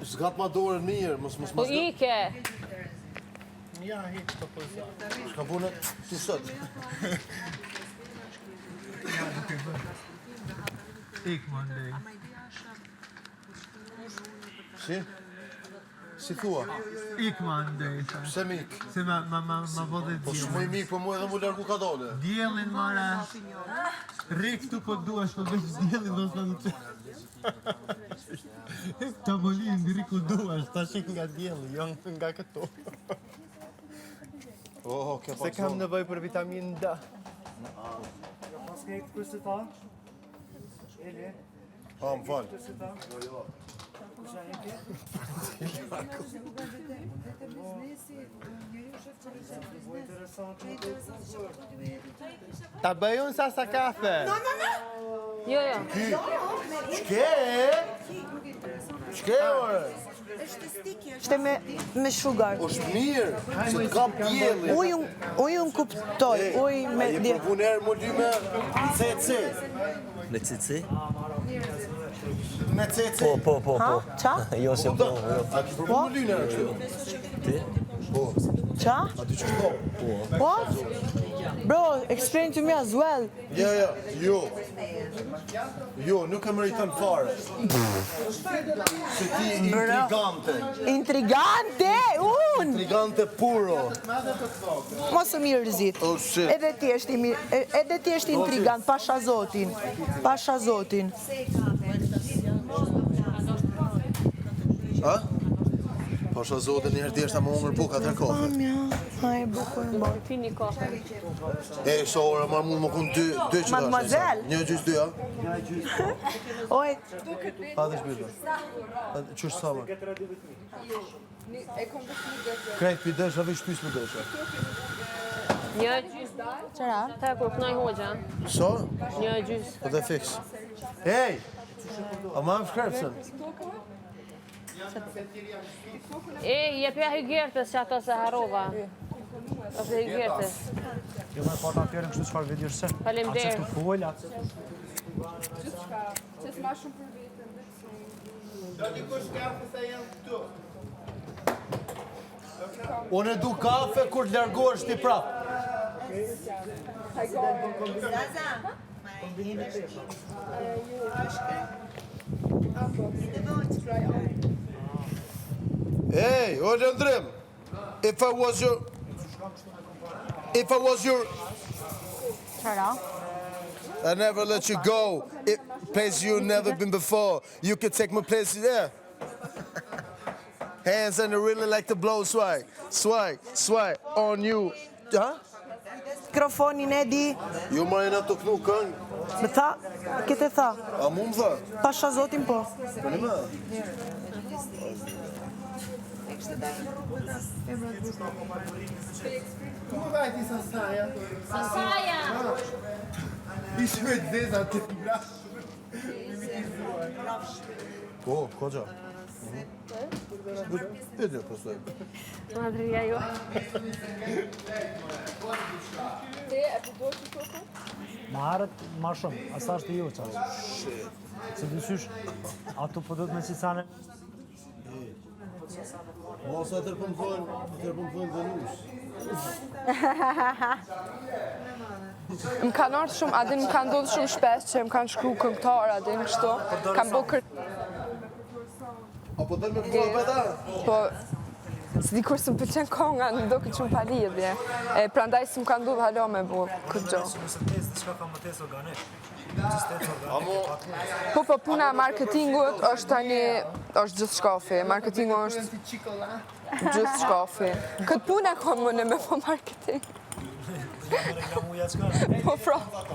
Zgat ma dorën mirë, mos Po ike. Ja, hiç të pozë. Shka punë të sot. Ik Monday. Si? Si thua? Ik Monday. Pse mik? Se ma vodhe Po diell. shumë i mik, po mu edhe mu largu ka dole. Diellin mara. Rri këtu po duash, po veç diellin do të thonë. Tavolin ngri ku duash, tash ik nga dielli, jo nga këtu. Oh, ke Se kam nevojë për vitaminë D. Pas ke këtë kërse ta? Eli? Ha, më falë. Kërse ta? Kusha heke? Po interesant. Ta bëj unë sa kafe. Jo. Shke? Shke, ore? Ishte me sugar. Është mirë, se të kap djeli. Ujun kuptoj, uj me Je dje. përpun erë më dy me CC. Me CC? Me CC. Po. Ha? Qa? Jo, se po. A ti përpun më lynë erë kështu? Ti? Po. Qa? A ti që po? What? Bro, explain to me as well. Ja, jo, nuk e mëritën fare. Se ti intrigante. Intrigante, unë! Intrigante puro. Mos më mirëzit. Oh, shit. Edhe ti është intrigant, pasha zotin. Pasha zotin. Ha? Pasha zotin njërë djeshta më hongër buk atër kofe. Haj, bukur më bërë. Pini kafe. E, sa ora, marë mund më kun dy që ka Mademoiselle. Një gjys dy, ha? Oj, Pa dhe shbirë. Qështë sa, ma? Krejt për dësha, vish pys për dësha. Një gjys. qëra? Ta kur knaj hoxha. So? Një gjys. Po dhe fix. Ej! A ma më shkrepsen? Jepja hygjertës që ato se harova. Ose hygjertës. Jo me pata fjerën kështu çfarë video se. Faleminderit. Atë të fola. Unë e du kafe kur të largohesh ti prap. Hey, o Lëndrim, if I was your, Qëra? I never let you go. Place you never been before. You can take my place there. Hands and I really like to blow swag on you. Ha? Mikrofonin e di, Ju marrin ato knu këngë. me tha, këtë tha, A mu më tha? pasha zotin po. Po një më? Ku vajti sasaja? Sasaja! Ishte me dzeza të nga. Po, koqa. Edhe pastaj. Madrija jo. Maret ma shumë, asa është jo qash. Se dysysh, ato po do të me qicane. Mos atër për më thënë dhe nush. Më kanë ardhur shumë, adin më kanë ndodhur shumë shpesh që më kanë shkru këngëtar, adin kështu. Kanë bërë Apo dhe me këto veta? po dikur s'm pëlqen konga, në do këtë shumë palidhje. Prandaj s'm kanë ndodhur halo me bu këtë gjë. Nëse tesë diçka ka më tesë organik. Po puna e marketingut është tani është gjithë shkafi. Marketingu është gjithë shkafi. Këtë punë e kam më në me po marketing. Po pra.